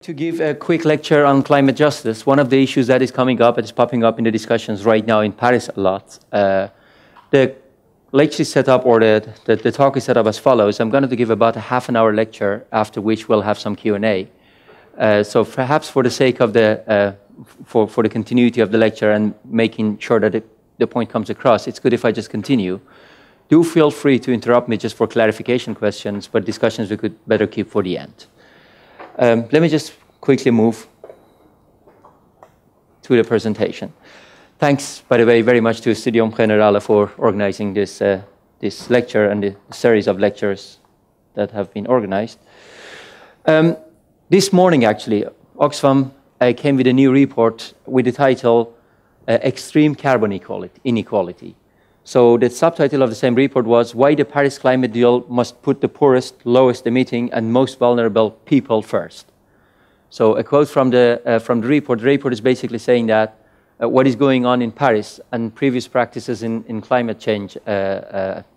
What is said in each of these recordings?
To give a quick lecture on climate justice, one of the issues that is coming up, and is popping up in the discussions right now in Paris a lot, the lecture is set up, or the talk is set up as follows. I'm going to give about a half-an-hour lecture, after which we'll have some Q&A. So perhaps for the sake of the, for the continuity of the lecture and making sure that the point comes across, it's good if I just continue. Do feel free to interrupt me just for clarification questions, but discussions we could better keep for the end. Let me just quickly move to the presentation. Thanks, by the way, very much to Studium Generale for organizing this, this lecture and the series of lectures that have been organized. This morning, actually, Oxfam came with a new report with the title Extreme Carbon Inequality. So the subtitle of the same report was Why the Paris Climate Deal Must Put the Poorest, Lowest Emitting and Most Vulnerable People First. So a quote from the report. The report is basically saying that what is going on in Paris and previous practices in climate change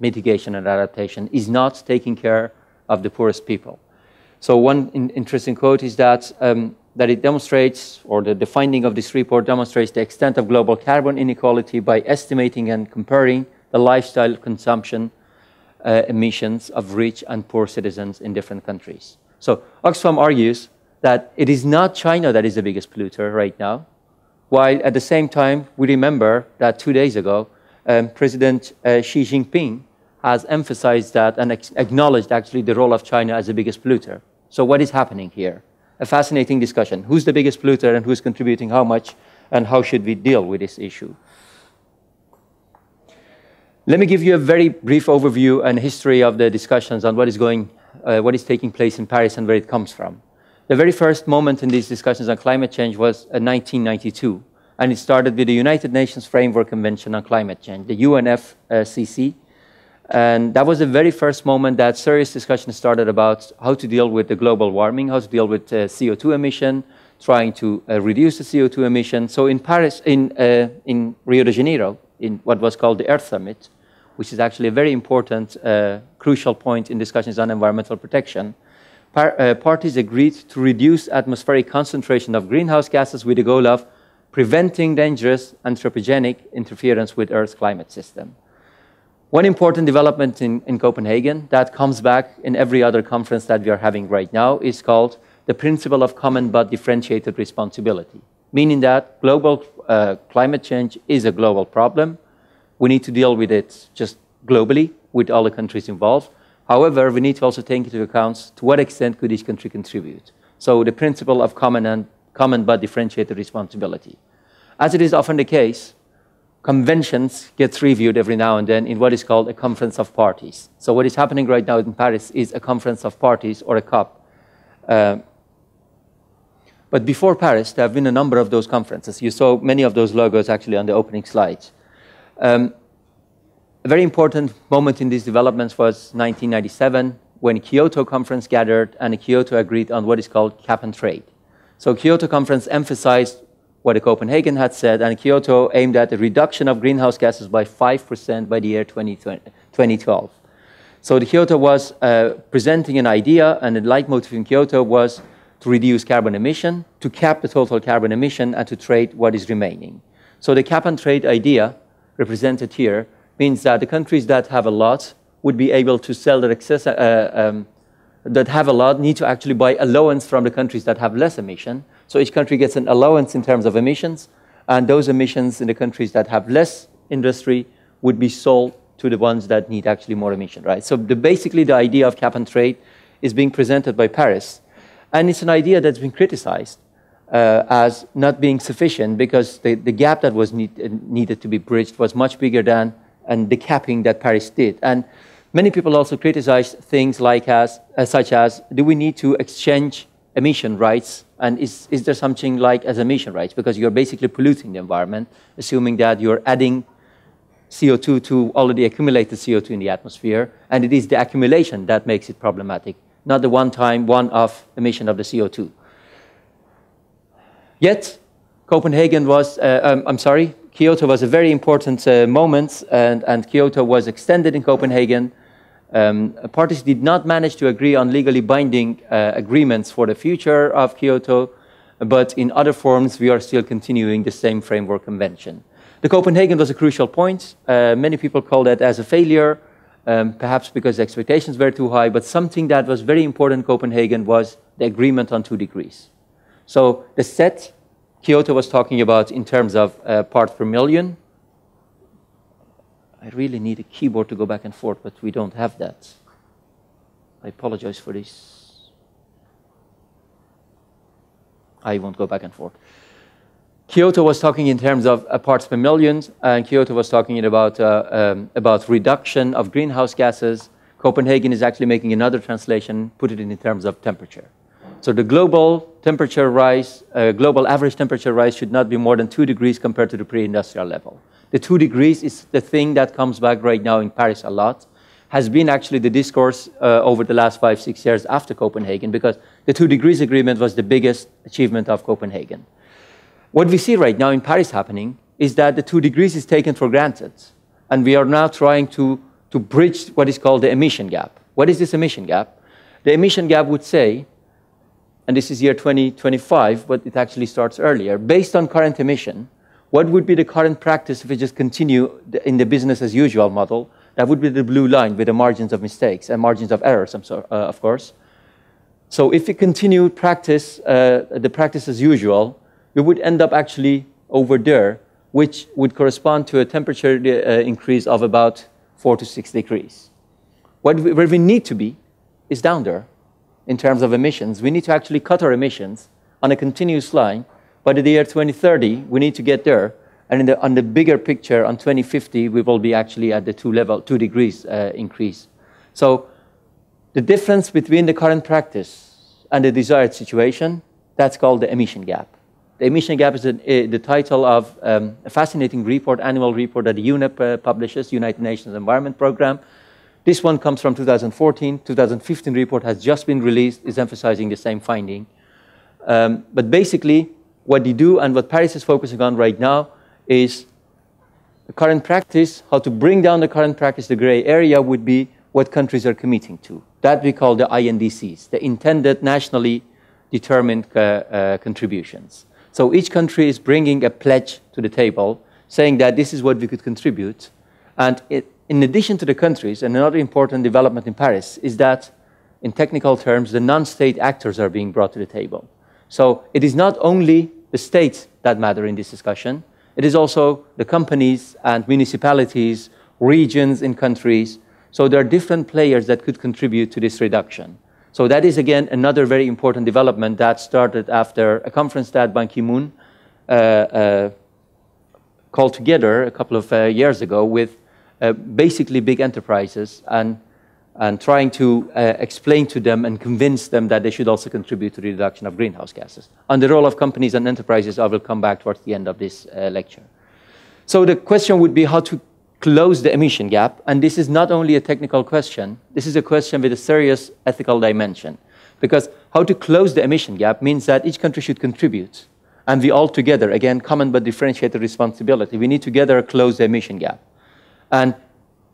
mitigation and adaptation is not taking care of the poorest people. So one interesting quote is that that it demonstrates, or the finding of this report demonstrates the extent of global carbon inequality by estimating and comparing the lifestyle consumption emissions of rich and poor citizens in different countries. So Oxfam argues that it is not China that is the biggest polluter right now, while at the same time we remember that 2 days ago President Xi Jinping has emphasized that and acknowledged actually the role of China as the biggest polluter. So what is happening here? A fascinating discussion. Who's the biggest polluter and who's contributing how much, and how should we deal with this issue? Let me give you a very brief overview and history of the discussions on what is taking place in Paris and where it comes from. The very first moment in these discussions on climate change was in 1992, and it started with the United Nations Framework Convention on Climate Change, the UNFCCC. And that was the very first moment that serious discussion started about how to deal with the global warming, how to deal with CO2 emission, trying to reduce the CO2 emission. So in Paris, in Rio de Janeiro, in what was called the Earth Summit, which is actually a very important, crucial point in discussions on environmental protection, parties agreed to reduce atmospheric concentration of greenhouse gases with the goal of preventing dangerous anthropogenic interference with Earth's climate system. One important development in Copenhagen that comes back in every other conference that we are having right now is called the principle of common but differentiated responsibility, meaning that global climate change is a global problem. We need to deal with it just globally with all the countries involved. However, we need to also take into account to what extent could each country contribute. So the principle of common but differentiated responsibility. As it is often the case, conventions gets reviewed every now and then in what is called a conference of parties. So what is happening right now in Paris is a conference of parties, or a COP. But before Paris, there have been a number of those conferences. You saw many of those logos actually on the opening slides. A very important moment in these developments was 1997, when Kyoto Conference gathered and Kyoto agreed on what is called cap and trade. So Kyoto Conference emphasized what the Copenhagen had said, and Kyoto aimed at a reduction of greenhouse gases by 5% by the year 2012. So the Kyoto was presenting an idea, and the leitmotif in Kyoto was to reduce carbon emission, to cap the total carbon emission, and to trade what is remaining. So the cap and trade idea, represented here, means that the countries that have a lot would be able to sell their excess, that have a lot need to actually buy allowance from the countries that have less emission. So each country gets an allowance in terms of emissions, and those emissions in the countries that have less industry would be sold to the ones that need actually more emission, right? So basically the idea of cap and trade is being presented by Paris, and it's an idea that's been criticized as not being sufficient, because the gap that was needed to be bridged was much bigger than the capping that Paris did. And many people also criticize things like such as, do we need to exchange emission rights, and is there something like as emission rights, because you're basically polluting the environment, assuming that you're adding CO2 to already accumulated CO2 in the atmosphere, and it is the accumulation that makes it problematic, not the one-time, one-off emission of the CO2. Yet, Kyoto was a very important moment, and Kyoto was extended in Copenhagen, Parties did not manage to agree on legally binding agreements for the future of Kyoto, but in other forms, we are still continuing the same framework convention. The Copenhagen was a crucial point. Many people call that as a failure, perhaps because the expectations were too high, but something that was very important in Copenhagen was the agreement on 2 degrees. So the set Kyoto was talking about in terms of parts per million. I really need a keyboard to go back and forth, but we don't have that. I apologize for this. I won't go back and forth. Kyoto was talking in terms of parts per million, and Kyoto was talking about reduction of greenhouse gases. Copenhagen is actually making another translation, put it in terms of temperature. So the global temperature rise, global average temperature rise should not be more than 2 degrees compared to the pre-industrial level. The 2 degrees is the thing that comes back right now in Paris a lot, has been actually the discourse over the last 5-6 years after Copenhagen, because the 2 degrees agreement was the biggest achievement of Copenhagen. What we see right now in Paris happening is that the 2 degrees is taken for granted, and we are now trying to bridge what is called the emission gap. What is this emission gap? The emission gap would say, and this is year 2025, but it actually starts earlier, based on current emission, what would be the current practice if we just continue in the business as usual model? That would be the blue line with the margins of mistakes and margins of errors, of course. So if we continue practice, the practice as usual, we would end up actually over there, which would correspond to a temperature increase of about 4 to 6 degrees. Where we need to be is down there in terms of emissions. We need to actually cut our emissions on a continuous line. By the year 2030, we need to get there. And on the bigger picture, on 2050, we will be actually at the 2 degrees increase. So the difference between the current practice and the desired situation, that's called the emission gap. The emission gap is the title of a fascinating report, annual report that the UNEP publishes, United Nations Environment Programme. This one comes from 2014. 2015 report has just been released, is emphasizing the same finding. But basically, what they do and what Paris is focusing on right now is the current practice. How to bring down the current practice, the gray area would be what countries are committing to. That we call the INDCs, the intended nationally determined contributions. So each country is bringing a pledge to the table, saying that this is what we could contribute. And in addition to the countries, and another important development in Paris is that, in technical terms, the non-state actors are being brought to the table. So it is not only the states that matter in this discussion, it is also the companies and municipalities, regions in countries. So there are different players that could contribute to this reduction. So that is, again, another very important development that started after a conference that Ban Ki-moon called together a couple of years ago with basically big enterprises and trying to explain to them and convince them that they should also contribute to the reduction of greenhouse gases. On the role of companies and enterprises, I will come back towards the end of this lecture. So the question would be how to close the emission gap, and this is not only a technical question, this is a question with a serious ethical dimension. Because how to close the emission gap means that each country should contribute, and we all together, again, common but differentiated responsibility, we need together close the emission gap. And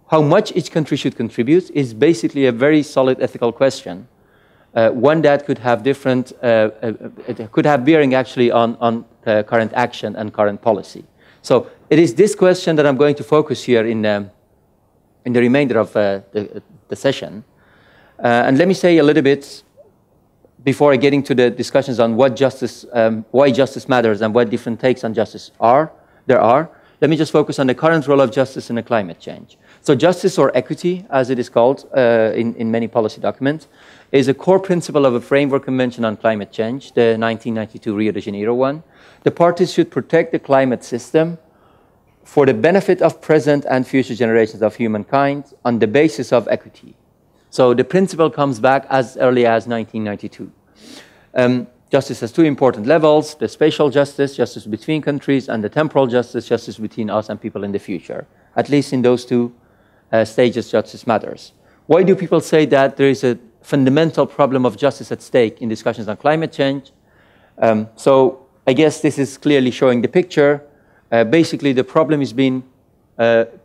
how much each country should contribute is basically a very solid ethical question, one that could have different, it could have bearing actually on current action and current policy. So it is this question that I'm going to focus here in the remainder of the session. And let me say a little bit, before I get into the discussions on what justice, why justice matters and what different takes on justice there are, let me just focus on the current role of justice in the climate change. So justice, or equity, as it is called in many policy documents, is a core principle of a framework convention on climate change, the 1992 Rio de Janeiro one. The parties should protect the climate system for the benefit of present and future generations of humankind on the basis of equity. So the principle comes back as early as 1992. Justice has two important levels: the spatial justice, justice between countries, and the temporal justice, justice between us and people in the future. At least in those two stages, justice matters. Why do people say that there is a fundamental problem of justice at stake in discussions on climate change? So I guess this is clearly showing the picture. Basically, the problem is being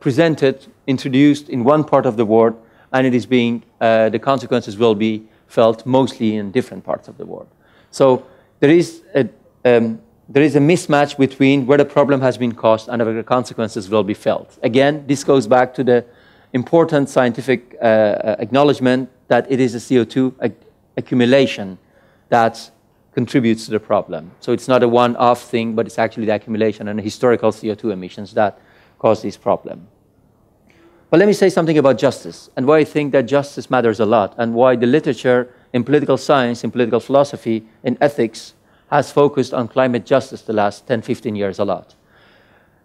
presented, introduced in one part of the world, and it is being, the consequences will be felt mostly in different parts of the world. So there is a mismatch between where the problem has been caused and where the consequences will be felt. Again, this goes back to the important scientific acknowledgement that it is a CO2 accumulation that contributes to the problem. So it's not a one-off thing, but it's actually the accumulation and the historical CO2 emissions that cause this problem. But let me say something about justice and why I think that justice matters a lot and why the literature in political science, in political philosophy, in ethics has focused on climate justice the last 10, 15 years a lot.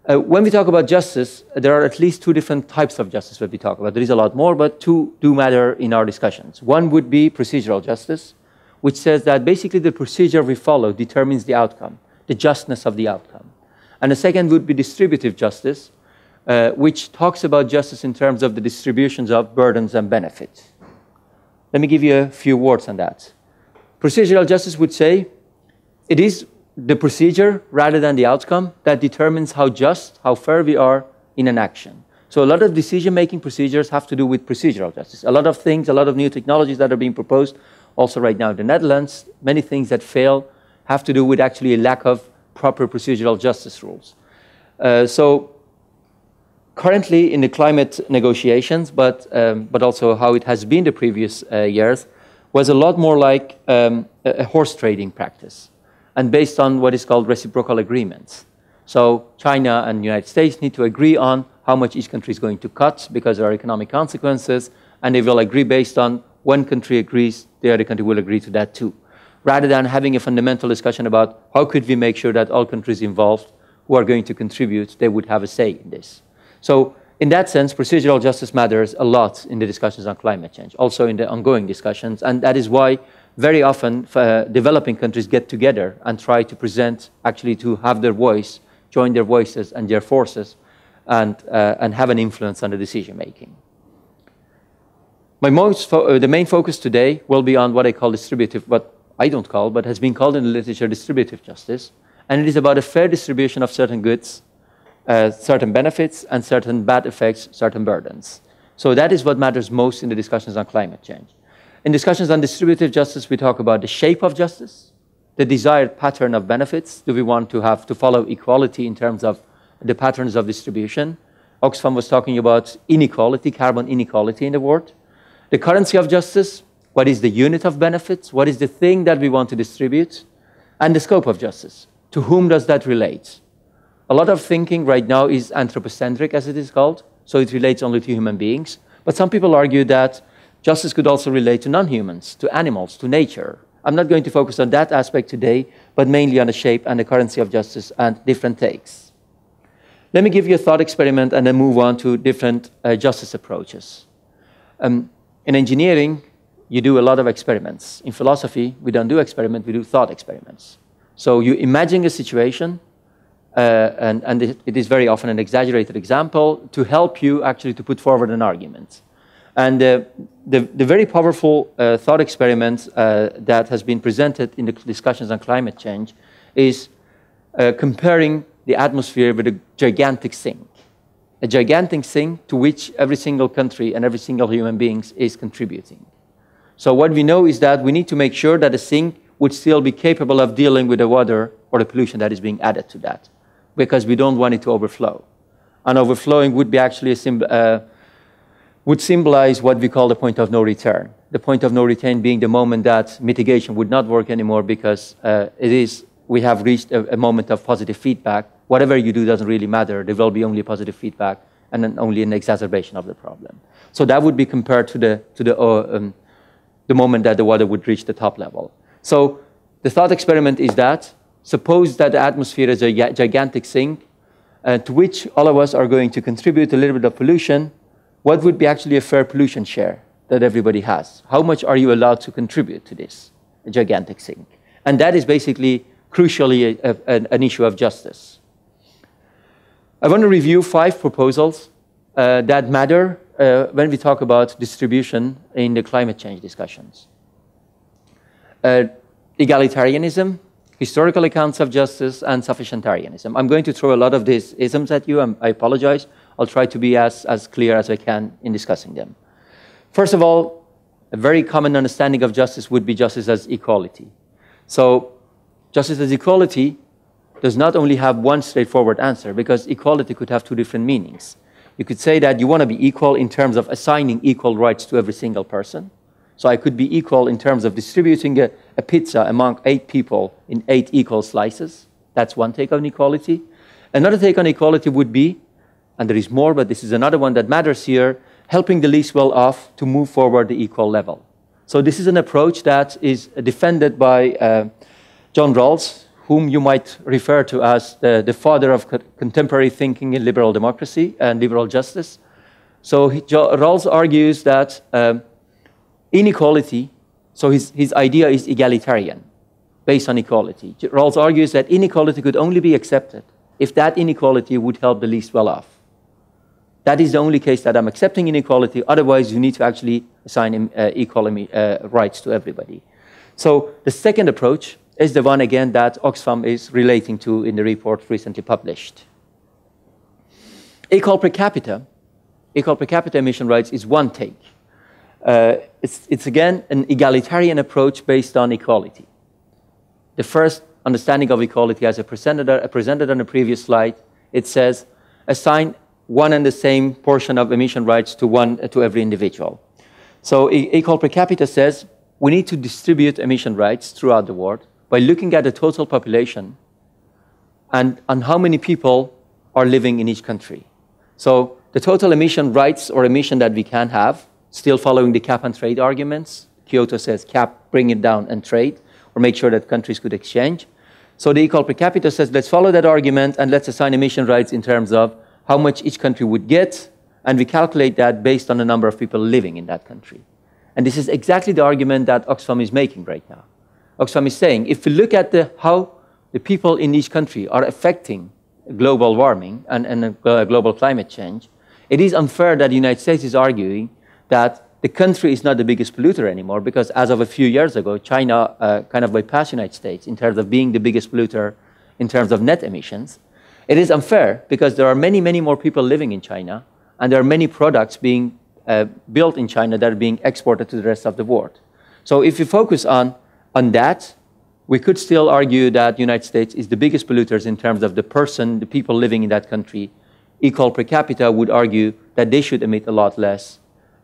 When we talk about justice, there are at least two different types of justice that we talk about. There is a lot more, but two do matter in our discussions. One would be procedural justice, which says that basically the procedure we follow determines the outcome, the justness of the outcome. And the second would be distributive justice, which talks about justice in terms of the distributions of burdens and benefits. Let me give you a few words on that. Procedural justice would say it is the procedure rather than the outcome that determines how just, how fair we are in an action. So a lot of decision-making procedures have to do with procedural justice. A lot of things, a lot of new technologies that are being proposed, also right now in the Netherlands, many things that fail have to do with actually a lack of proper procedural justice rules. So currently in the climate negotiations, but also how it has been the previous years, was a lot more like a horse trading practice, and based on what is called reciprocal agreements. So China and the United States need to agree on how much each country is going to cut because there are economic consequences, and they will agree based on one country agrees, the other country will agree to that too. Rather than having a fundamental discussion about how could we make sure that all countries involved who are going to contribute, they would have a say in this. So in that sense, procedural justice matters a lot in the discussions on climate change, also in the ongoing discussions, and that is why very often developing countries get together and try to present, actually to have their voice, join their voices and their forces, and have an influence on the decision making. The main focus today will be on what I call distributive, what I don't call, but has been called in the literature distributive justice, and it is about a fair distribution of certain goods, certain benefits, and certain bad effects, certain burdens. So that is what matters most in the discussions on climate change. In discussions on distributive justice, we talk about the shape of justice, the desired pattern of benefits. Do we want to follow equality in terms of the patterns of distribution? Oxfam was talking about inequality, carbon inequality in the world. The currency of justice, what is the unit of benefits? What is the thing that we want to distribute? And the scope of justice, to whom does that relate? A lot of thinking right now is anthropocentric, as it is called, so it relates only to human beings. But some people argue that justice could also relate to non-humans, to animals, to nature. I'm not going to focus on that aspect today, but mainly on the shape and the currency of justice and different takes. Let me give you a thought experiment and then move on to different justice approaches. In engineering, you do a lot of experiments. In philosophy, we don't do experiments, we do thought experiments. So you imagine a situation, and it is very often an exaggerated example, to help you actually to put forward an argument. And the very powerful thought experiment that has been presented in the discussions on climate change is comparing the atmosphere with a gigantic sink. A gigantic sink to which every single country and every single human being is contributing. So what we know is that we need to make sure that the sink would still be capable of dealing with the water or the pollution that is being added to that, because we don't want it to overflow. And overflowing would be actually would symbolize what we call the point of no return. The point of no return being the moment that mitigation would not work anymore because we have reached a moment of positive feedback. Whatever you do doesn't really matter. There will be only positive feedback and then only an exacerbation of the problem. So that would be compared to the moment that the water would reach the top level. So the thought experiment is that, suppose that the atmosphere is a gigantic sink to which all of us are going to contribute a little bit of pollution. What would be actually a fair pollution share that everybody has? How much are you allowed to contribute to this gigantic sink? And that is basically, crucially, an issue of justice. I want to review 5 proposals that matter when we talk about distribution in the climate change discussions. Egalitarianism, historical accounts of justice, and sufficientarianism. I'm going to throw a lot of these isms at you. I apologize. I'll try to be as clear as I can in discussing them. First of all, a very common understanding of justice would be justice as equality. So justice as equality does not only have one straightforward answer, because equality could have two different meanings. You could say that you want to be equal in terms of assigning equal rights to every single person. So I could be equal in terms of distributing a pizza among 8 people in 8 equal slices. That's one take on equality. Another take on equality would be, and there is more, but this is another one that matters here, helping the least well-off to move forward the equal level. So this is an approach that is defended by John Rawls, whom you might refer to as the father of contemporary thinking in liberal democracy and liberal justice. So Rawls argues that inequality, so his idea is egalitarian, based on equality. Rawls argues that inequality could only be accepted if that inequality would help the least well-off. That is the only case that I'm accepting inequality. Otherwise, you need to actually assign equal rights to everybody. So the second approach is the one, again, that Oxfam is relating to in the report recently published. Equal per capita emission rights is one take. It's again, an egalitarian approach based on equality. The first understanding of equality, as I presented on the previous slide, it says, assign one and the same portion of emission rights to every individual. So equal per capita says, we need to distribute emission rights throughout the world by looking at the total population and on how many people are living in each country. So the total emission rights or emission that we can have, still following the cap and trade arguments. Kyoto says cap, bring it down, and trade, or make sure that countries could exchange. So the equal per capita says, let's follow that argument and let's assign emission rights in terms of how much each country would get, and we calculate that based on the number of people living in that country. And this is exactly the argument that Oxfam is making right now. Oxfam is saying, if we look at how the people in each country are affecting global warming and global climate change, it is unfair that the United States is arguing that the country is not the biggest polluter anymore, because as of a few years ago, China kind of bypassed the United States in terms of being the biggest polluter in terms of net emissions. It is unfair because there are many, many more people living in China, and there are many products being built in China that are being exported to the rest of the world. So if you focus on that, we could still argue that the United States is the biggest polluters in terms of the people living in that country. Equal per capita would argue that they should emit a lot less,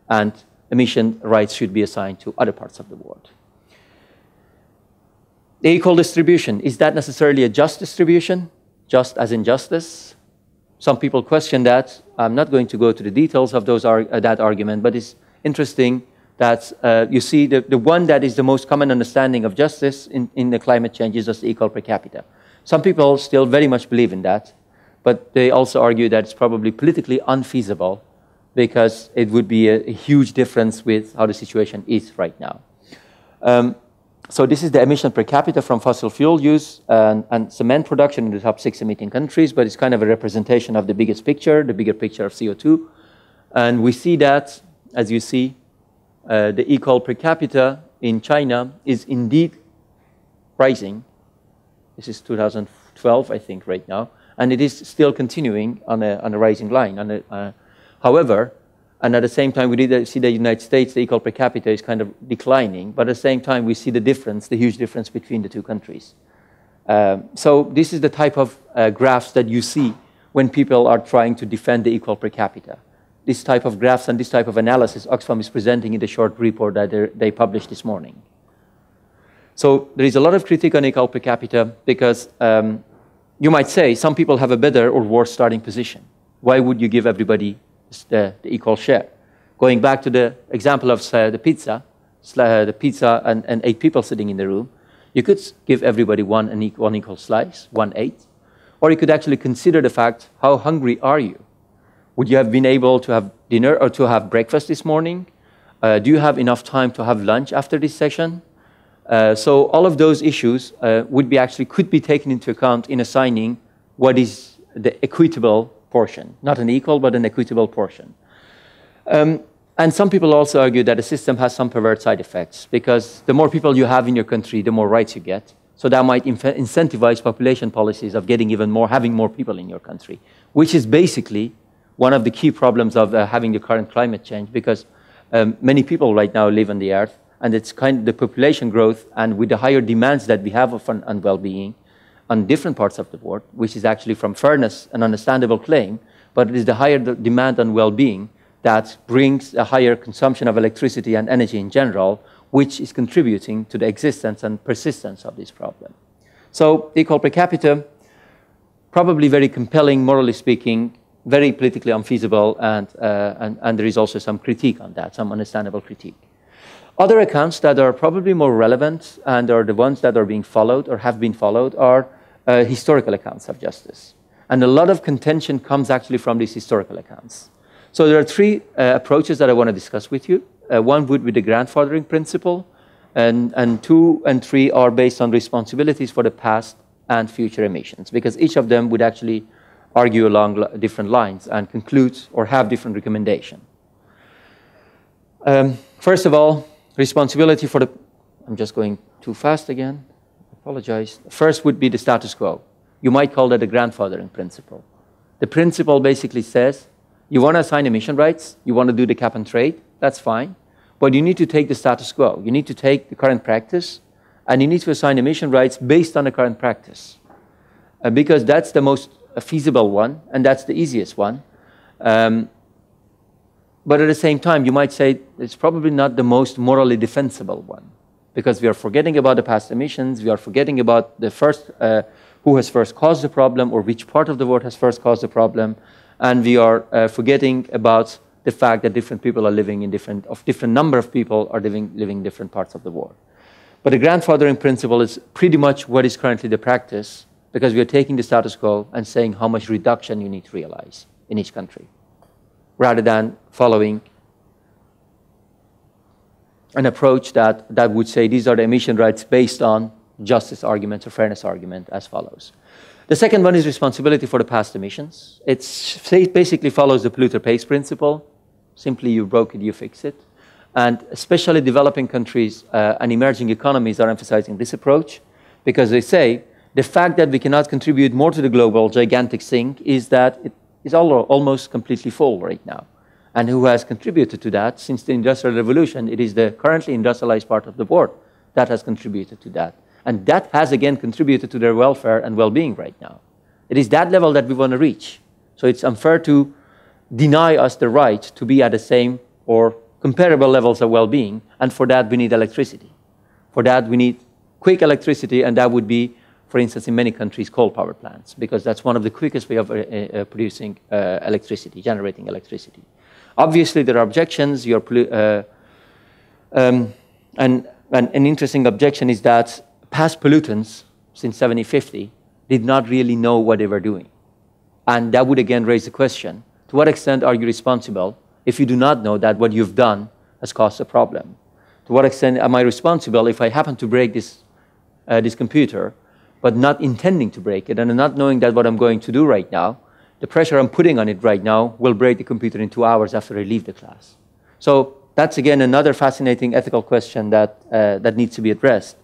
and emission rights should be assigned to other parts of the world. The equal distribution, is that necessarily a just distribution? Just as in justice? Some people question that. I'm not going to go to the details of that argument, but it's interesting that you see the one that is the most common understanding of justice in the climate change is just equal per capita. Some people still very much believe in that, but they also argue that it's probably politically unfeasible because it would be a huge difference with how the situation is right now. So this is the emission per capita from fossil fuel use and cement production in the top 6 emitting countries, but it's kind of a representation of the biggest picture, the bigger picture of CO2. And we see that, as you see, the equal per capita in China is indeed rising. This is 2012, I think, right now. And it is still continuing on a rising line. However, and at the same time, we see the United States, the equal per capita is kind of declining. But at the same time, we see the difference, the huge difference between the two countries. So this is the type of graphs that you see when people are trying to defend the equal per capita. This type of graphs and this type of analysis Oxfam is presenting in the short report that they published this morning. So there is a lot of critique on equal per capita because you might say some people have a better or worse starting position. Why would you give everybody the equal share? Going back to the example of the pizza and 8 people sitting in the room, you could give everybody one equal slice, 1/8, or you could actually consider the fact, how hungry are you? Would you have been able to have dinner or to have breakfast this morning? Do you have enough time to have lunch after this session? So all of those issues could be taken into account in assigning what is the equitable portion, not an equal, but an equitable portion. And some people also argue that the system has some perverse side effects because the more people you have in your country, the more rights you get. So that might incentivize population policies of having more people in your country, which is basically one of the key problems of having the current climate change, because Many people right now live on the earth, and it's kind of the population growth, and with the higher demands that we have on well-being on different parts of the world, which is actually from fairness an understandable claim, but it is the higher demand on well-being that brings a higher consumption of electricity and energy in general, which is contributing to the existence and persistence of this problem. So equal per capita, probably very compelling, morally speaking, very politically unfeasible, and there is also some critique on that, some understandable critique. Other accounts that are probably more relevant and are the ones that are being followed or have been followed are historical accounts of justice. And a lot of contention comes actually from these historical accounts. So there are three approaches that I want to discuss with you. One would be the grandfathering principle, and 2 and 3 are based on responsibilities for the past and future emissions, because each of them would actually argue along different lines and conclude or have different recommendations. First of all, responsibility for the... I'm just going too fast again. I apologize. First would be the status quo. You might call that the grandfathering principle. The principle basically says, you want to assign emission rights, you want to do the cap and trade, that's fine, but you need to take the status quo. You need to take the current practice, and you need to assign emission rights based on the current practice, because that's the most feasible one, and that's the easiest one. But at the same time, you might say it's probably not the most morally defensible one, because we are forgetting about the past emissions, we are forgetting about the first, who has first caused the problem, or which part of the world has first caused the problem, and we are forgetting about the fact that different people are living in different number of people are living in different parts of the world. But the grandfathering principle is pretty much what is currently the practice, because we are taking the status quo and saying how much reduction you need to realize in each country, rather than following an approach that would say these are the emission rights based on justice arguments or fairness argument as follows. The second one is responsibility for the past emissions. It basically follows the polluter pays principle. Simply you broke it, you fix it. And especially developing countries and emerging economies are emphasizing this approach, because they say the fact that we cannot contribute more to the global gigantic sink is that it is almost completely full right now. And who has contributed to that since the Industrial Revolution? It is the currently industrialized part of the world that has contributed to that. And that has again contributed to their welfare and well-being right now. It is that level that we want to reach. So it's unfair to deny us the right to be at the same or comparable levels of well-being, and for that we need electricity. For that we need quick electricity, and that would be, for instance, in many countries, coal power plants, because that's one of the quickest way of producing electricity, generating electricity. Obviously, there are objections. And an interesting objection is that past pollutants, since 1750, did not really know what they were doing. And that would again raise the question, to what extent are you responsible if you do not know that what you've done has caused a problem? To what extent am I responsible if I happen to break this computer, but not intending to break it, and not knowing that what I'm going to do right now, the pressure I'm putting on it right now will break the computer in 2 hours after I leave the class. So that's again another fascinating ethical question that needs to be addressed.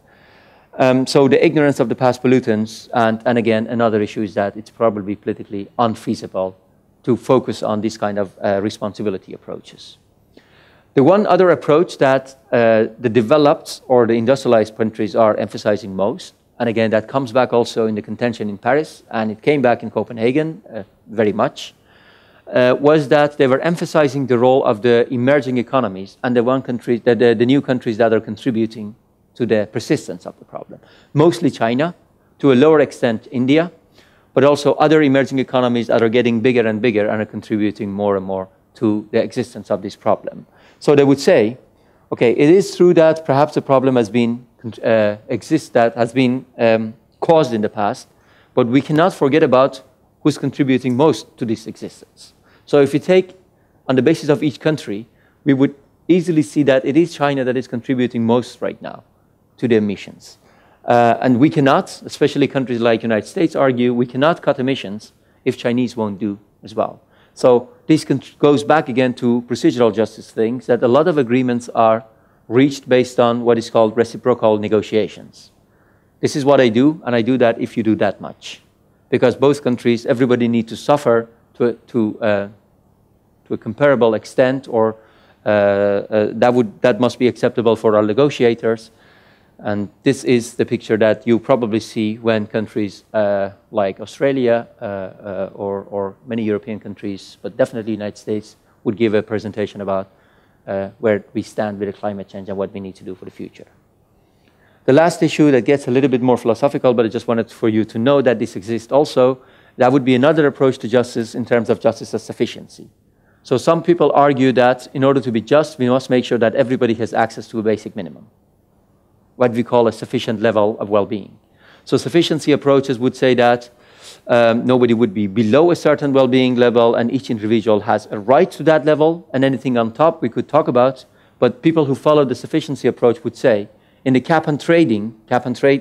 So the ignorance of the past pollutants, and again another issue is that it's probably politically unfeasible to focus on these kind of responsibility approaches. The one other approach that the developed or the industrialized countries are emphasizing most, and again that comes back also in the contention in Paris, and it came back in Copenhagen very much, was that they were emphasizing the role of the emerging economies and the new countries that are contributing to the persistence of the problem. Mostly China, to a lower extent India, but also other emerging economies that are getting bigger and bigger and are contributing more and more to the existence of this problem. So they would say, okay, it is true that perhaps the problem has been caused in the past, but we cannot forget about who's contributing most to this existence. So if you take on the basis of each country, we would easily see that it is China that is contributing most right now to the emissions. And we cannot, especially countries like the United States, argue we cannot cut emissions if Chinese won't do as well. So this goes back again to procedural justice things, that a lot of agreements are reached based on what is called reciprocal negotiations. This is what I do, and I do that if you do that much. Because both countries, everybody needs to suffer to a comparable extent or that must be acceptable for our negotiators. And this is the picture that you probably see when countries like Australia or many European countries, but definitely the United States, would give a presentation about where we stand with the climate change and what we need to do for the future. The last issue that gets a little bit more philosophical, but I just wanted for you to know that this exists also, that would be another approach to justice in terms of justice as sufficiency. So some people argue that in order to be just, we must make sure that everybody has access to a basic minimum, what we call a sufficient level of well-being. So sufficiency approaches would say that nobody would be below a certain well-being level, and each individual has a right to that level, and anything on top we could talk about. But people who follow the sufficiency approach would say, in the cap and trade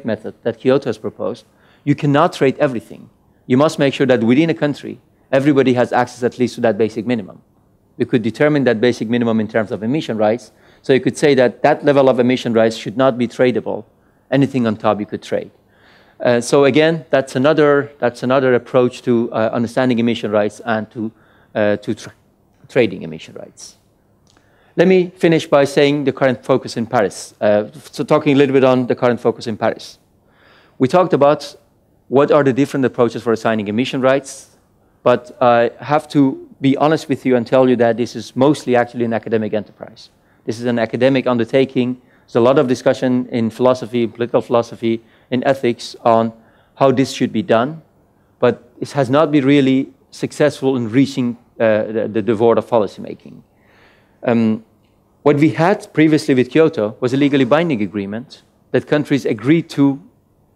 method that Kyoto has proposed, you cannot trade everything. You must make sure that within a country, everybody has access at least to that basic minimum. We could determine that basic minimum in terms of emission rights. So you could say that that level of emission rights should not be tradable. Anything on top you could trade. So again, that's another approach to understanding emission rights and to trading emission rights. Let me finish by saying the current focus in Paris. So talking a little bit on the current focus in Paris. We talked about what are the different approaches for assigning emission rights, but I have to be honest with you and tell you that this is mostly actually an academic enterprise. This is an academic undertaking. There's a lot of discussion in philosophy, political philosophy, in ethics on how this should be done, but it has not been really successful in reaching the board of policymaking. What we had previously with Kyoto was a legally binding agreement that countries agreed to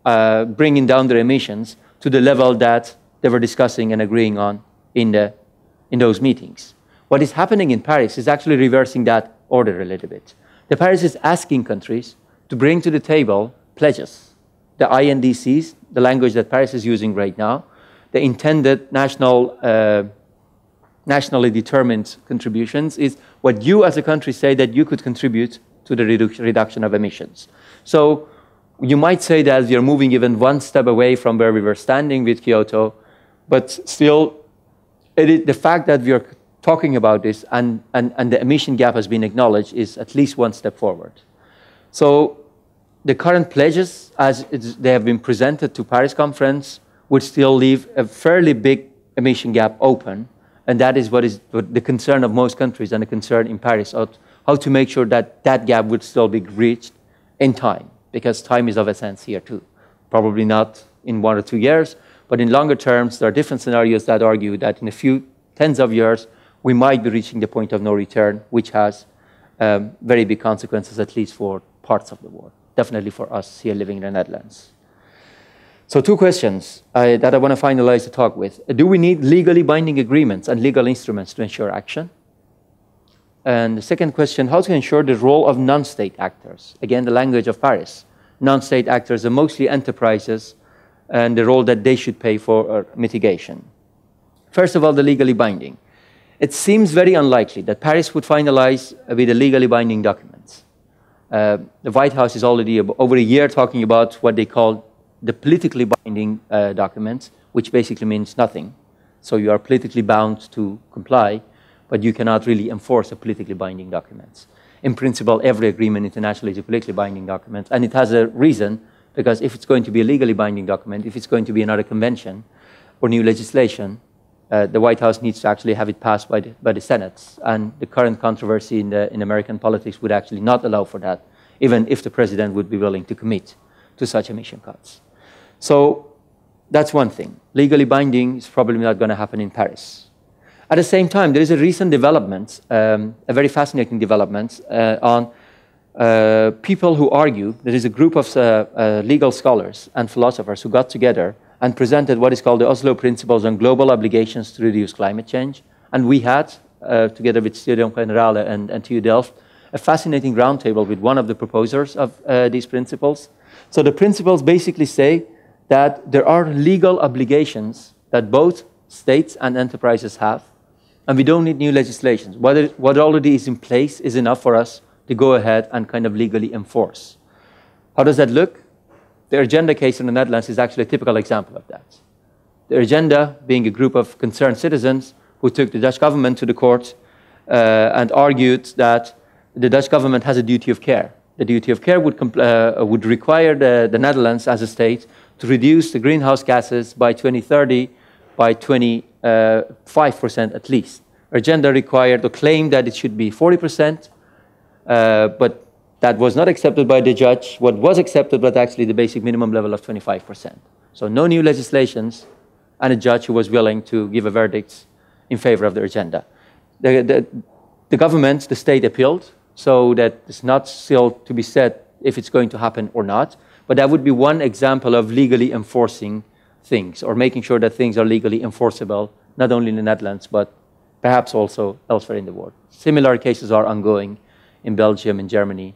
bringing down their emissions to the level that they were discussing and agreeing on in those meetings. What is happening in Paris is actually reversing that order a little bit. The Paris is asking countries to bring to the table pledges, the INDCs, the language that Paris is using right now, the intended nationally determined contributions is what you as a country say that you could contribute to the reduction of emissions. So you might say that we are moving even one step away from where we were standing with Kyoto, but still the fact that we are talking about this and the emission gap has been acknowledged is at least one step forward. So the current pledges, as they have been presented to Paris conference, would still leave a fairly big emission gap open. And that is what is the concern of most countries and the concern in Paris of how to make sure that that gap would still be reached in time, because time is of essence here too. Probably not in 1 or 2 years, but in longer terms, there are different scenarios that argue that in a few tens of years, we might be reaching the point of no return, which has very big consequences, at least for parts of the world, definitely for us here living in the Netherlands. So 2 questions that I want to finalize the talk with. Do we need legally binding agreements and legal instruments to ensure action? And the second question, how to ensure the role of non-state actors? Again, the language of Paris. Non-state actors are mostly enterprises and the role that they should play for mitigation. First of all, the legally binding. It seems very unlikely that Paris would finalize with a legally binding document. The White House is already over a year talking about what they call the politically binding documents, which basically means nothing. So you are politically bound to comply, but you cannot really enforce a politically binding document. In principle, every agreement internationally is a politically binding document, and it has a reason, because if it's going to be a legally binding document, if it's going to be another convention or new legislation, the White House needs to actually have it passed by the Senate, and the current controversy in American politics would actually not allow for that, even if the president would be willing to commit to such emission cuts. So that's one thing. Legally binding is probably not going to happen in Paris. At the same time, there is a recent development, a very fascinating development on people who argue, there is a group of legal scholars and philosophers who got together and presented what is called the Oslo Principles on Global Obligations to Reduce Climate Change. And we had, together with Student Generale and TU Delft, a fascinating roundtable with one of the proposers of these principles. So the principles basically say that there are legal obligations that both states and enterprises have, and we don't need new legislation. What already is in place is enough for us to go ahead and kind of legally enforce. How does that look? The Urgenda case in the Netherlands is actually a typical example of that. The Urgenda being a group of concerned citizens who took the Dutch government to the court and argued that the Dutch government has a duty of care. The duty of care would require the Netherlands as a state to reduce the greenhouse gases by 2030 by 25% at least. Urgenda required or claimed that it should be 40%, but that was not accepted by the judge. What was accepted was actually the basic minimum level of 25%. So no new legislations, and a judge who was willing to give a verdict in favor of the Urgenda. The government, the state appealed, so that it's not still to be said if it's going to happen or not, but that would be one example of legally enforcing things, or making sure that things are legally enforceable, not only in the Netherlands, but perhaps also elsewhere in the world. Similar cases are ongoing in Belgium, in Germany,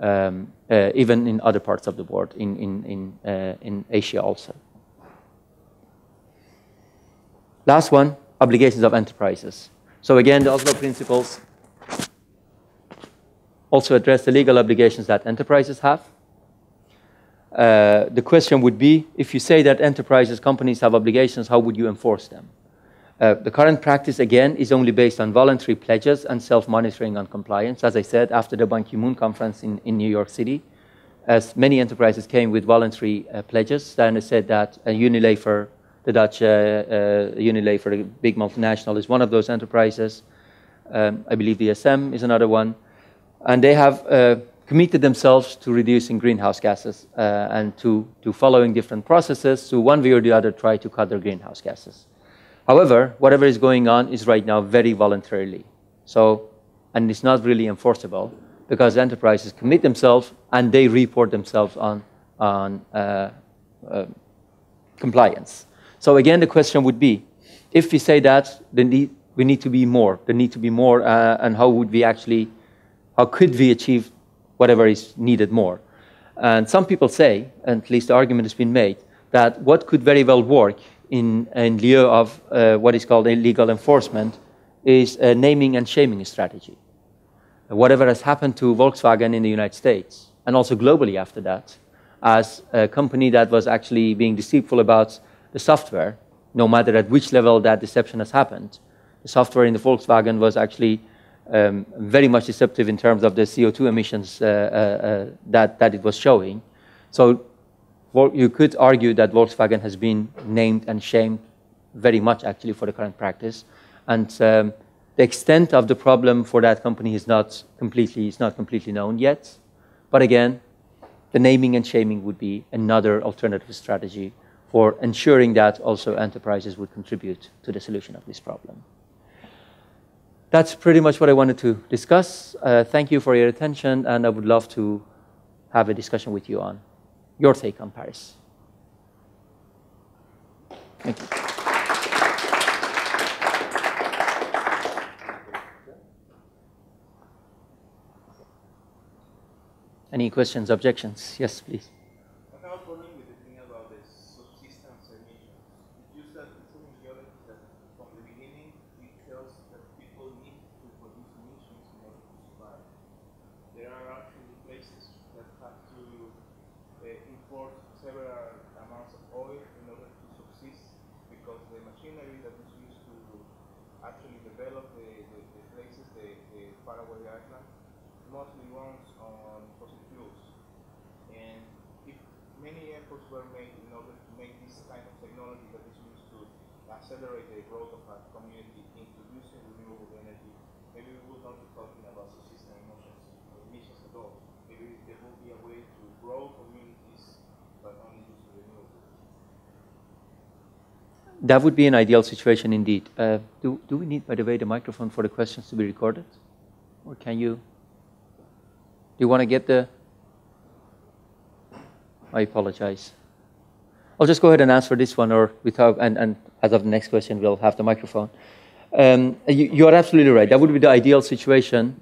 even in other parts of the world, in Asia also. Last one, obligations of enterprises. So again, the Oslo principles also address the legal obligations that enterprises have. The question would be, if you say that enterprises, companies have obligations, how would you enforce them? The current practice, again, is only based on voluntary pledges and self-monitoring on compliance. As I said, after the Ban Ki-moon conference in New York City, as many enterprises came with voluntary pledges, then it said that Unilever, the Dutch Unilever, the big multinational, is one of those enterprises. I believe DSM is another one. And they have committed themselves to reducing greenhouse gases and to following different processes to one way or the other try to cut their greenhouse gases. However, whatever is going on is right now very voluntarily. So, and it's not really enforceable because enterprises commit themselves and they report themselves on compliance. So again, the question would be, if we say that we need to be more, and how could we achieve whatever is needed more? And some people say, and at least the argument has been made, that what could very well work in lieu of what is called illegal enforcement is a naming and shaming strategy. Whatever has happened to Volkswagen in the United States, and also globally after that, as a company that was actually being deceitful about the software, no matter at which level that deception has happened, the software in the Volkswagen was actually very much deceptive in terms of the CO2 emissions that it was showing. So you could argue that Volkswagen has been named and shamed very much actually for the current practice. And the extent of the problem for that company is not completely known yet. But again, the naming and shaming would be another alternative strategy for ensuring that also enterprises would contribute to the solution of this problem. That's pretty much what I wanted to discuss. Thank you for your attention, and I would love to have a discussion with you on your take on Paris. Thank you. Any questions, objections? Yes, please. I have a problem with the thing about the subsistence emissions. It used that it's an ideology that from the beginning it tells that people need to produce emissions in order to survive. There are actually places that have to import several amounts of oil in order to subsist because the machinery that is used to actually develop the places, the Paraguay Island, mostly runs on fossil fuels. And if many efforts were made in order to make this kind of technology that is used to accelerate the growth of a community introducing renewable energy, maybe we would not be talking about subsistence emissions at all. Maybe there will be a way to grow communities but only use renewables. That would be an ideal situation indeed. Do we need, by the way, the microphone for the questions to be recorded? Or can you? Do you want to get the? I apologize. I'll just go ahead and answer this one, or without, and as of the next question, we'll have the microphone. You are absolutely right. That would be the ideal situation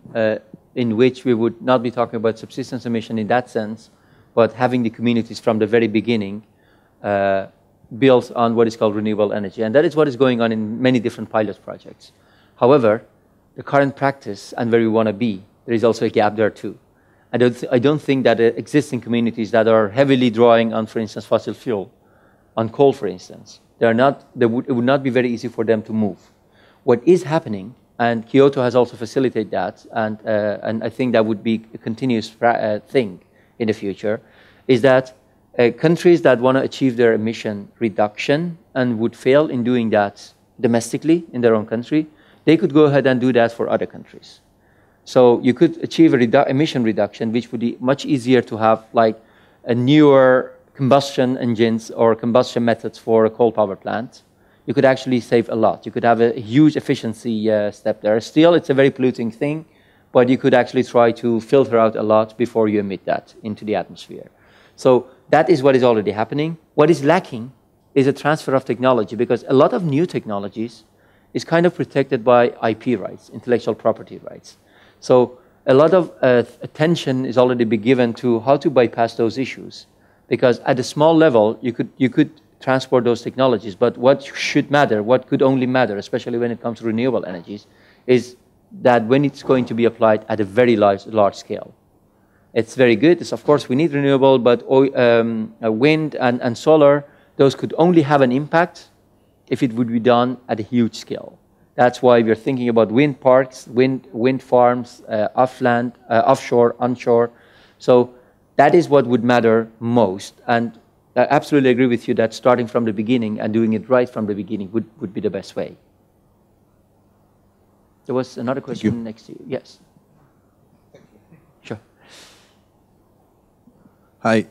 in which we would not be talking about subsistence emission in that sense, but having the communities from the very beginning built on what is called renewable energy. And that is what is going on in many different pilot projects. However, the current practice and where we want to be, there is also a gap there too. I don't think that existing communities that are heavily drawing on, for instance, fossil fuel, on coal, for instance, it would not be very easy for them to move. What is happening, and Kyoto has also facilitated that, and I think that would be a continuous thing in the future, is that countries that want to achieve their emission reduction and would fail in doing that domestically in their own country, they could go ahead and do that for other countries. So you could achieve a emission reduction, which would be much easier to have like a newer combustion engines or combustion methods for a coal power plant. You could actually save a lot. You could have a huge efficiency step there. Still, it's a very polluting thing, but you could actually try to filter out a lot before you emit that into the atmosphere. So that is what is already happening. What is lacking is a transfer of technology, because a lot of new technologies is kind of protected by IP rights, intellectual property rights. So a lot of attention is already been given to how to bypass those issues, because at a small level, you could transport those technologies, but what should matter, what could only matter, especially when it comes to renewable energies, is that when it's going to be applied at a very large scale. It's very good. It's, of course, we need renewable, but wind and solar, those could only have an impact if it would be done at a huge scale. That's why we're thinking about wind parks, wind farms, offshore, onshore. So that is what would matter most. And I absolutely agree with you that starting from the beginning and doing it right from the beginning would be the best way. There was another question next to you. Yes. Thank you. Sure. Hi.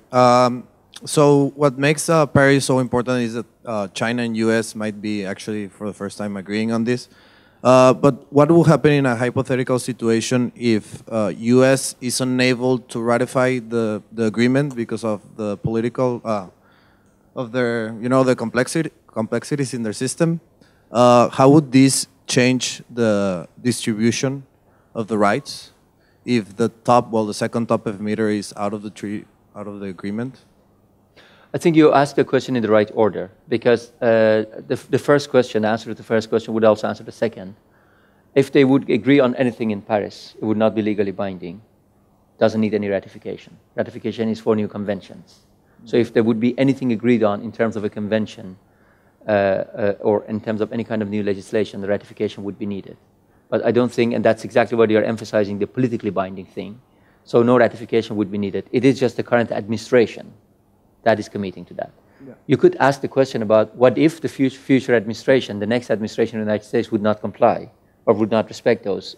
So what makes Paris so important is that China and US might be actually for the first time agreeing on this. But what will happen in a hypothetical situation if US is unable to ratify the agreement because of the political, of their, the complexities in their system? How would this change the distribution of the rights if the second top emitter is out of the agreement? I think you asked the question in the right order, because the first question, the answer to the first question would also answer the second. If they would agree on anything in Paris, it would not be legally binding. Doesn't need any ratification. Ratification is for new conventions. So if there would be anything agreed on in terms of a convention or in terms of any kind of new legislation, the ratification would be needed. But I don't think, and that's exactly what you're emphasizing, the politically binding thing. So no ratification would be needed. It is just the current administration that is committing to that. Yeah. You could ask the question about what if the future administration, the next administration in the United States would not comply or would not respect those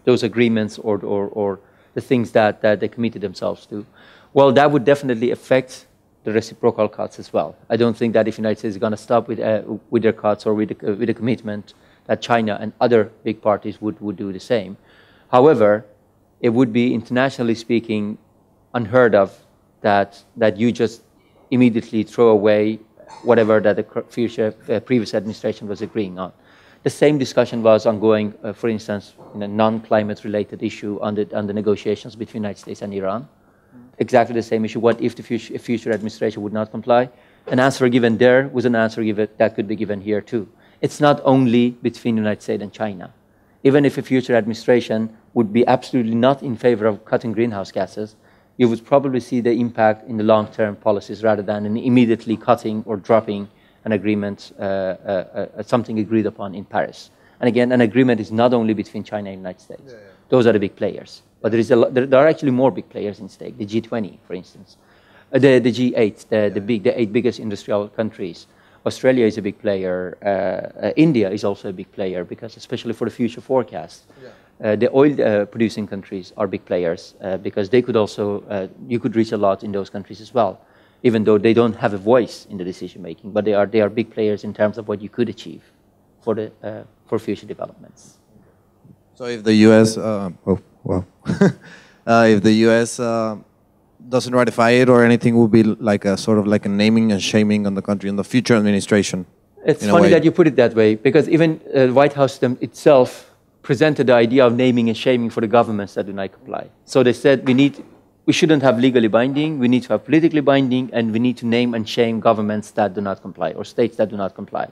those agreements or the things that they committed themselves to. Well, that would definitely affect the reciprocal cuts as well. I don't think that if the United States is going to stop with their cuts or with the commitment, that China and other big parties would do the same. However, it would be, internationally speaking, unheard of that you just immediately throw away whatever that the previous administration was agreeing on. The same discussion was ongoing, for instance, in a non-climate related issue on the negotiations between the United States and Iran. Exactly the same issue. What if the future administration would not comply? An answer given there was an answer that could be given here too. It's not only between the United States and China. Even if a future administration would be absolutely not in favor of cutting greenhouse gases, you would probably see the impact in the long-term policies rather than in immediately cutting or dropping an agreement, something agreed upon in Paris. And again, an agreement is not only between China and the United States. Yeah. Those are the big players. But there are actually more big players in stake, the G20, for instance. The G8, the 8 biggest industrial countries. Australia is a big player. India is also a big player, because especially for the future forecast. Yeah. The oil-producing countries are big players because they could also, you could reach a lot in those countries as well, even though they don't have a voice in the decision-making. But they are big players in terms of what you could achieve for future developments. So if the U.S. If the U.S. Doesn't ratify it or anything, will be like a sort of like a naming and shaming on the country in the future administration. It's funny that you put it that way, because even the White House itself presented the idea of naming and shaming for the governments that do not comply. So they said we shouldn't have legally binding, we need to have politically binding, and we need to name and shame governments that do not comply or states that do not comply.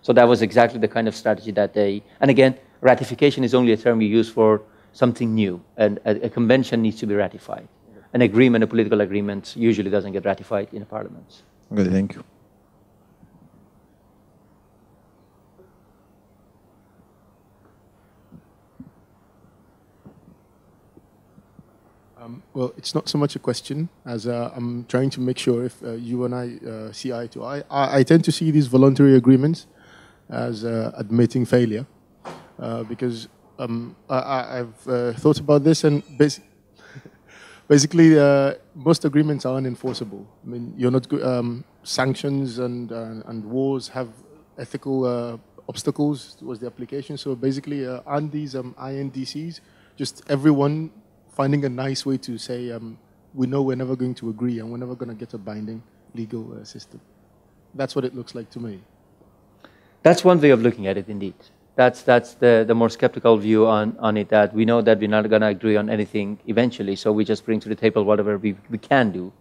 So that was exactly the kind of strategy that they, and again, ratification is only a term we use for something new, and a convention needs to be ratified. An agreement, a political agreement, usually doesn't get ratified in a parliament. Okay, thank you. Well, it's not so much a question as I'm trying to make sure if you and I see eye to eye. I tend to see these voluntary agreements as admitting failure because I've thought about this and basically most agreements are unenforceable. I mean, you're not sanctions and wars have ethical obstacles towards the application. So basically, aren't these INDCs just everyone finding a nice way to say, we know we're never going to agree and we're never going to get a binding legal system? That's what it looks like to me. That's one way of looking at it, indeed. That's the more skeptical view on it, that we know that we're not going to agree on anything eventually, so we just bring to the table whatever we can do.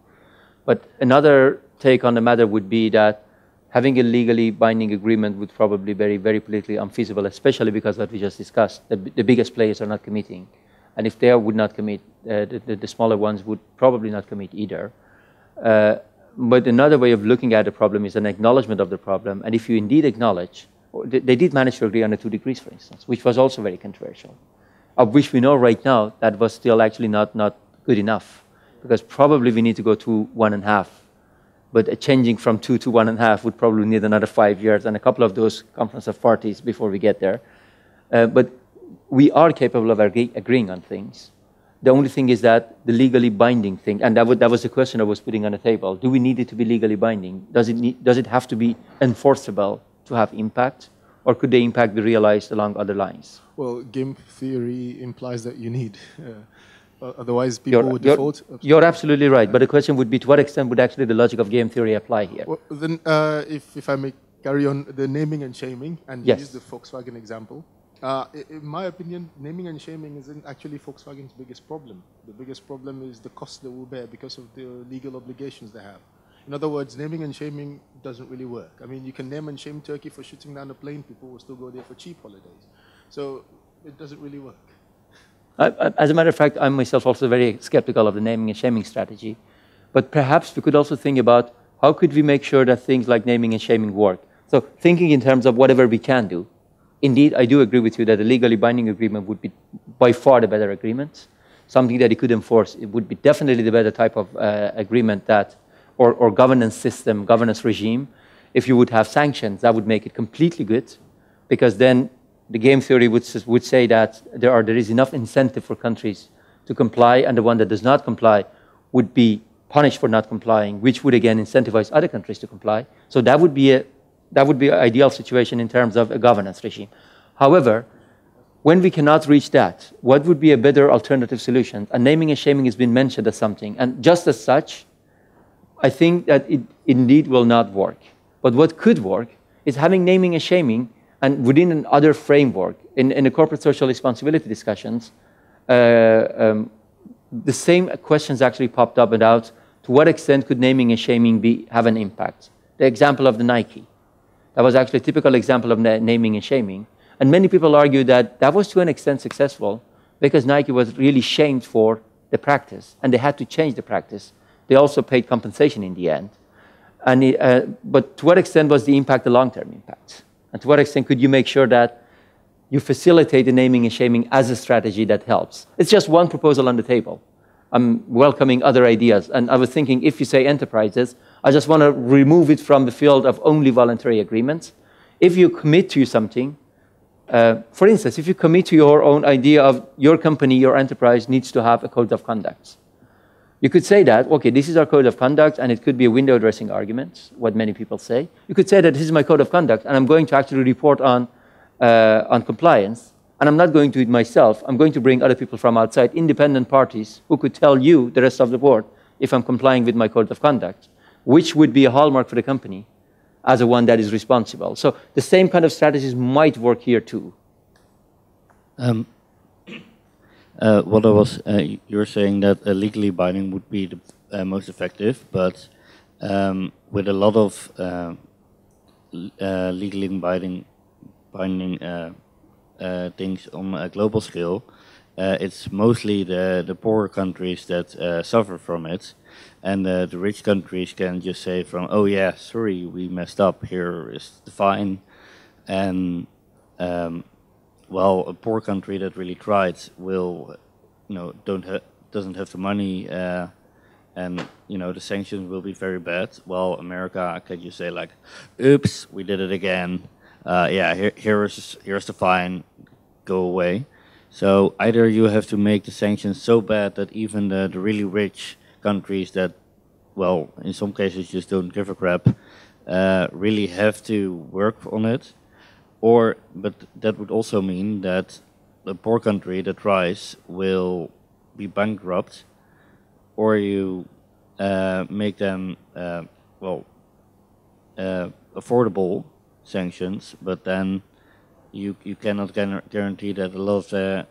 But another take on the matter would be that having a legally binding agreement would probably be very, very politically unfeasible, especially because what we just discussed, the biggest players are not committing. And if they would not commit, the smaller ones would probably not commit either. But another way of looking at the problem is an acknowledgement of the problem. And if you indeed acknowledge, they did manage to agree on the 2 degrees, for instance, which was also very controversial, of which we know right now that was still actually not good enough, because probably we need to go to 1.5. But changing from 2 to 1.5 would probably need another 5 years and a couple of those conference of parties before we get there. But we are capable of agreeing on things. The only thing is that the legally binding thing, and that was the question I was putting on the table. Do we need it to be legally binding? Does it have to be enforceable to have impact? Or could the impact be realized along other lines? Well, game theory implies that you need. Otherwise, people would default. You're absolutely right. But the question would be, to what extent would actually the logic of game theory apply here? Well, then, if I may carry on the naming and shaming, and use the Volkswagen example, in my opinion, naming and shaming isn't actually Volkswagen's biggest problem. The biggest problem is the cost they will bear because of the legal obligations they have. In other words, naming and shaming doesn't really work. I mean, you can name and shame Turkey for shooting down a plane, people will still go there for cheap holidays. So it doesn't really work. As a matter of fact, I'm myself also very skeptical of the naming and shaming strategy. But perhaps we could also think about how could we make sure that things like naming and shaming work. So thinking in terms of whatever we can do. Indeed, I do agree with you that a legally binding agreement would be by far the better agreement. Something that you could enforce. It would be definitely the better type of agreement that, or governance system, governance regime. If you would have sanctions, that would make it completely good, because then the game theory would say that there is enough incentive for countries to comply, and the one that does not comply would be punished for not complying, which would again incentivize other countries to comply. So that would be an ideal situation in terms of a governance regime. However, when we cannot reach that, what would be a better alternative solution? And naming and shaming has been mentioned as something. And just as such, I think that it indeed will not work. But what could work is having naming and shaming, and within another framework, in the corporate social responsibility discussions, the same questions actually popped up about to what extent could naming and shaming have an impact. The example of the Nike. That was actually a typical example of naming and shaming. And many people argue that that was to an extent successful because Nike was really shamed for the practice and they had to change the practice. They also paid compensation in the end. And but to what extent was the impact a long-term impact? And to what extent could you make sure that you facilitate the naming and shaming as a strategy that helps? It's just one proposal on the table. I'm welcoming other ideas. And I was thinking, if you say enterprises, I just want to remove it from the field of only voluntary agreements. If you commit to something, for instance, if you commit to your own idea of your company, your enterprise needs to have a code of conduct. You could say that, okay, this is our code of conduct, and it could be a window dressing argument, what many people say. You could say that this is my code of conduct, and I'm going to actually report on compliance, and I'm not going to do it myself. I'm going to bring other people from outside, independent parties, who could tell you, the rest of the board, if I'm complying with my code of conduct, which would be a hallmark for the company as a one that is responsible. So the same kind of strategies might work here too. What I was, you're saying that legally binding would be the most effective, but with a lot of legally binding things on a global scale, it's mostly the poorer countries that suffer from it, and the rich countries can just say from, oh yeah, sorry, we messed up, here is the fine, and well, a poor country that really tried will, doesn't have the money, and the sanctions will be very bad. Well, America can just say like, "Oops, we did it again. Yeah, here's the fine. Go away." So either you have to make the sanctions so bad that even the really rich countries that, well, in some cases just don't give a crap, really have to work on it, but that would also mean that the poor country that tries will be bankrupt, or you make them affordable sanctions, but then you cannot guarantee that a lot of the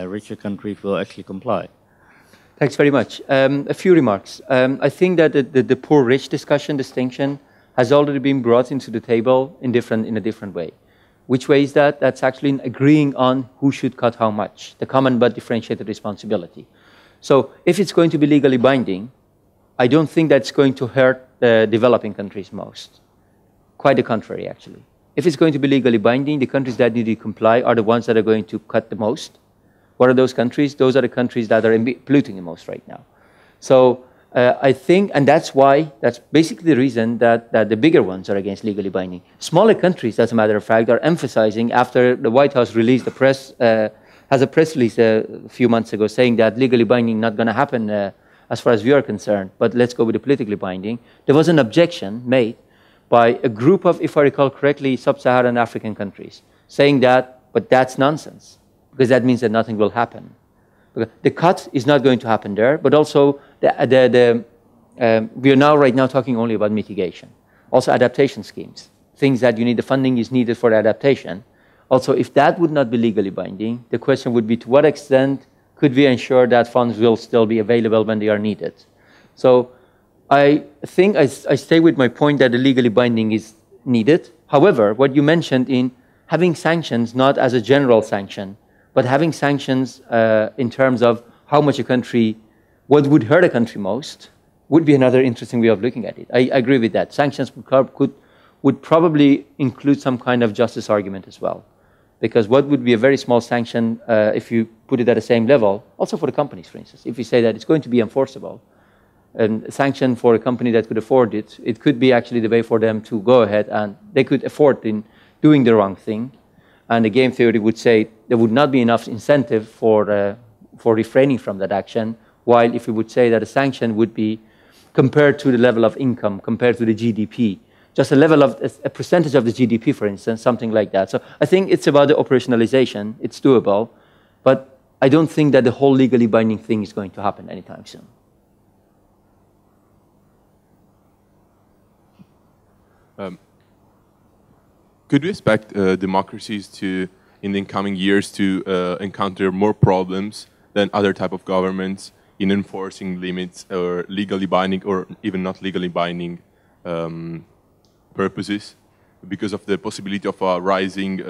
richer countries will actually comply. Thanks very much. A few remarks. I think that the poor-rich distinction has already been brought into the table in a different way. Which way is that? That's actually in agreeing on who should cut how much, the common but differentiated responsibility. So if it's going to be legally binding, I don't think that's going to hurt the developing countries most. Quite the contrary, actually. If it's going to be legally binding, the countries that need to comply are the ones that are going to cut the most. What are those countries? Those are the countries that are polluting the most right now. So I think, and that's basically the reason that the bigger ones are against legally binding. Smaller countries, as a matter of fact, are emphasizing, after the White House released has a press release a few months ago saying that legally binding not going to happen as far as we are concerned, but let's go with the politically binding. There was an objection made by a group of, if I recall correctly, sub-Saharan African countries, saying that, but that's nonsense, because that means that nothing will happen. The cut is not going to happen there, but also we are right now talking only about mitigation. Also adaptation schemes, things that the funding is needed for adaptation. Also, if that would not be legally binding, the question would be, to what extent could we ensure that funds will still be available when they are needed? So I think I stay with my point that the legally binding is needed. However, what you mentioned in having sanctions not as a general sanction, but having sanctions in terms of how much a country, what would hurt a country most, would be another interesting way of looking at it. I agree with that. Sanctions would probably include some kind of justice argument as well. Because what would be a very small sanction if you put it at the same level, also for the companies, for instance, if you say that it's going to be enforceable, and a sanction for a company that could afford it, it could be actually the way for them to go ahead, and they could afford in doing the wrong thing. And the game theory would say there would not be enough incentive for refraining from that action, while if we would say that a sanction would be compared to the level of income, compared to the GDP, just a level of a percentage of the GDP, for instance, something like that. So I think it's about the operationalization. It's doable, but I don't think that the whole legally binding thing is going to happen anytime soon. Could we expect democracies to, in the incoming years, to encounter more problems than other type of governments in enforcing limits or legally binding or even not legally binding purposes because of the possibility of a rising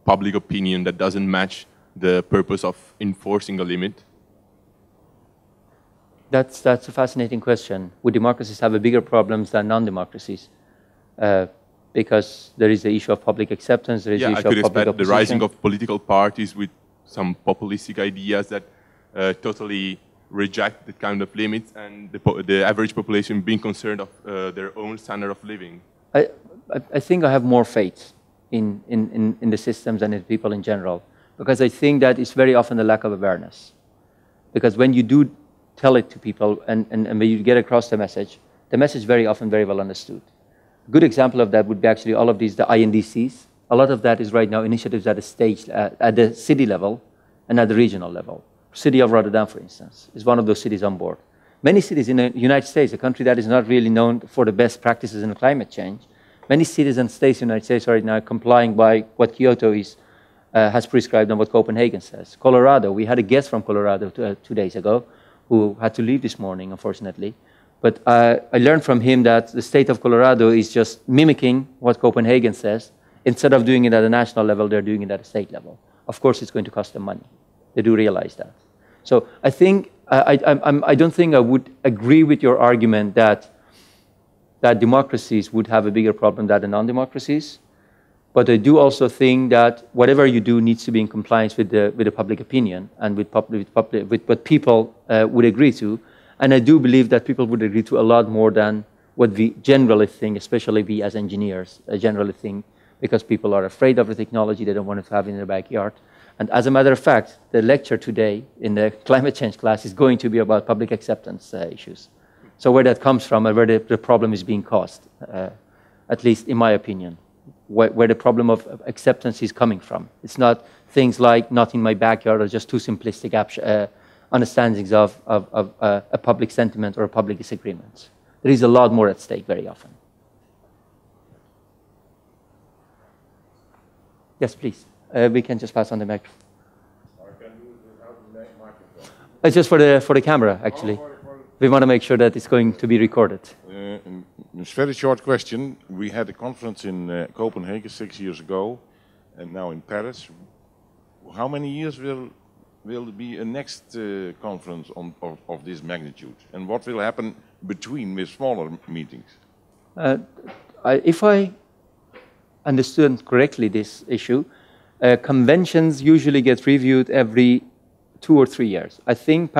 public opinion that doesn't match the purpose of enforcing a limit? That's a fascinating question. Would democracies have a bigger problems than non-democracies? Because there is the issue of public acceptance, there is the issue of public opposition. I could expect the rising of political parties with some populistic ideas that totally reject that kind of limits, and the average population being concerned of their own standard of living. I think I have more faith in the systems and in people in general, because I think that it's very often a lack of awareness. Because when you do tell it to people and when you get across the message very often very well understood. A good example of that would be actually all of these, the INDCs. A lot of that is right now initiatives at the city level and at the regional level. City of Rotterdam, for instance, is one of those cities on board. Many cities in the United States, a country that is not really known for the best practices in climate change, many cities and states in the United States are right now complying by what Kyoto has prescribed and what Copenhagen says. Colorado, we had a guest from Colorado 2 days ago who had to leave this morning, unfortunately. But I learned from him that the state of Colorado is just mimicking what Copenhagen says. Instead of doing it at a national level, they're doing it at a state level. Of course, it's going to cost them money. They do realize that. So I think, I don't think I would agree with your argument that democracies would have a bigger problem than the non-democracies. But I do also think that whatever you do needs to be in compliance with the public opinion and with what people would agree to. And I do believe that people would agree to a lot more than what we generally think, especially we as engineers generally think, because people are afraid of the technology, they don't want to have it in their backyard. And as a matter of fact, the lecture today in the climate change class is going to be about public acceptance issues. So where that comes from and where the problem is being caused, at least in my opinion, where the problem of acceptance is coming from. It's not things like not in my backyard or just too simplistic understandings of a public sentiment or a public disagreement. There is a lot more at stake very often. Yes, please. We can just pass on the microphone. It's just for the camera, actually. We want to make sure that it's going to be recorded. A very short question. We had a conference in Copenhagen 6 years ago, and now in Paris. How many years will be a next conference of this magnitude? And what will happen between with smaller meetings? If I understood correctly this issue, conventions usually get reviewed every 2 or 3 years. I think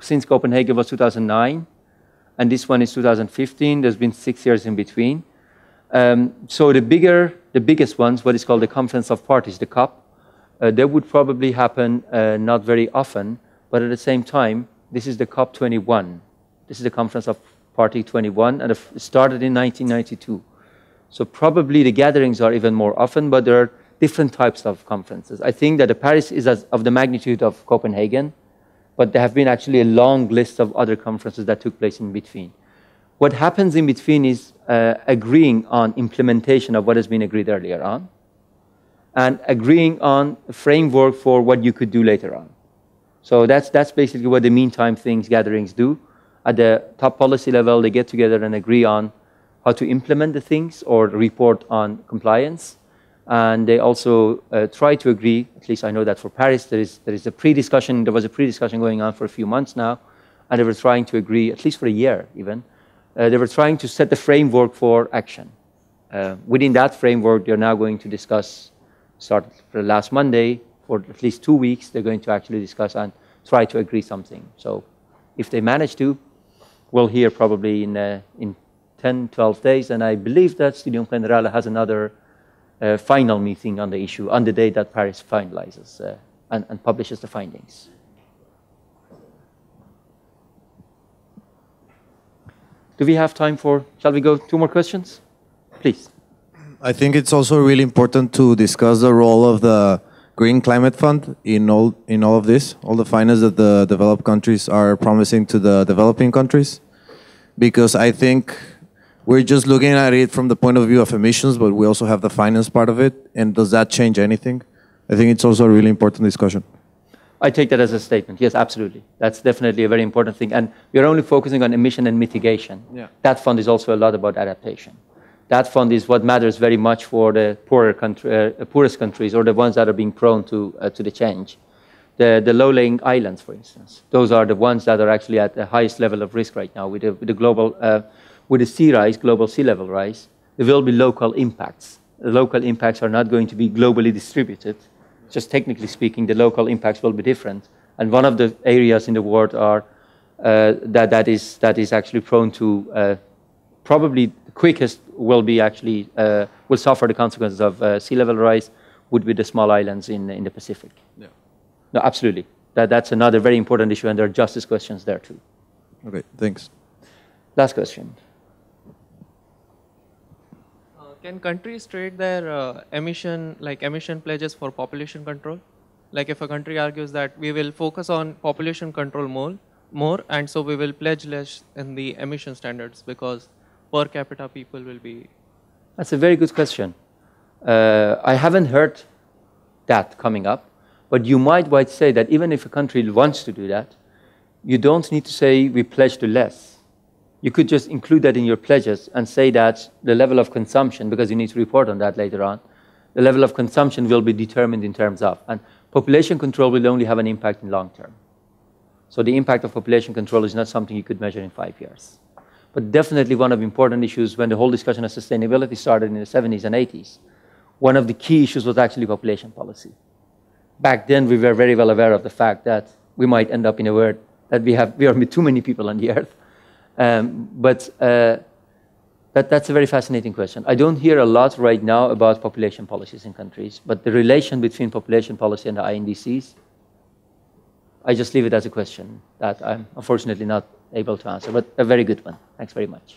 since Copenhagen was 2009, and this one is 2015, there's been 6 years in between. So the biggest ones, what is called the Conference of Parties, the COP, they would probably happen not very often, but at the same time, this is the COP21. This is the Conference of Party 21, and it started in 1992. So probably the gatherings are even more often, but there are different types of conferences. I think that the Paris is of the magnitude of Copenhagen, but there have been actually a long list of other conferences that took place in between. What happens in between is agreeing on implementation of what has been agreed earlier on, and agreeing on a framework for what you could do later on. So that's basically what the meantime gatherings do. At the top policy level, they get together and agree on how to implement the things or report on compliance. And they also try to agree, at least I know that for Paris, there was a pre-discussion going on for a few months now, and they were trying to agree, at least for a year even, they were trying to set the framework for action. Within that framework, they're now going to discuss, started for last Monday, for at least 2 weeks, they're going to actually discuss and try to agree something. So if they manage to, we'll hear probably in 10, 12 days, and I believe that Studium Generale has another final meeting on the issue on the day that Paris finalizes and publishes the findings. Do we have time shall we go 2 more questions? Please. I think it's also really important to discuss the role of the Green Climate Fund in all of this, all the finance that the developed countries are promising to the developing countries, because I think we're just looking at it from the point of view of emissions, but we also have the finance part of it. And does that change anything? I think it's also a really important discussion. I take that as a statement. Yes, absolutely. That's definitely a very important thing. And we're only focusing on emission and mitigation. Yeah. That fund is also a lot about adaptation. That fund is what matters very much for the poorest countries, or the ones that are being prone to the change. The low-lying islands, for instance. Those are the ones that are actually at the highest level of risk right now with the global... with the sea rise, global sea level rise, there will be local impacts. The local impacts are not going to be globally distributed. Just technically speaking, the local impacts will be different. And one of the areas in the world are that is actually prone to probably the quickest will be actually will suffer the consequences of sea level rise would be the small islands in the Pacific. Yeah. No, absolutely. That's another very important issue, and there are justice questions there too. Okay, thanks. Last question. Can countries trade their emission pledges for population control? Like if a country argues that we will focus on population control more, and so we will pledge less in the emission standards because per capita people will be... That's a very good question. I haven't heard that coming up, but you might say that even if a country wants to do that, you don't need to say we pledge to less. You could just include that in your pledges and say that the level of consumption, because you need to report on that later on, the level of consumption will be determined in terms of, and population control will only have an impact in long term. So the impact of population control is not something you could measure in 5 years. But definitely one of the important issues when the whole discussion of sustainability started in the 70s and 80s one of the key issues was actually population policy. Back then, we were very well aware of the fact that we might end up in a world that we are too many people on the earth. That's a very fascinating question. I don't hear a lot right now about population policies in countries, but the relation between population policy and the INDCs, I just leave it as a question that I'm unfortunately not able to answer, but a very good one. Thanks very much.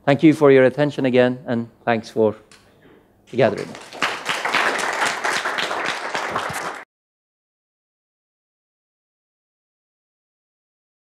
Thank you for your attention again, and thanks for the gathering.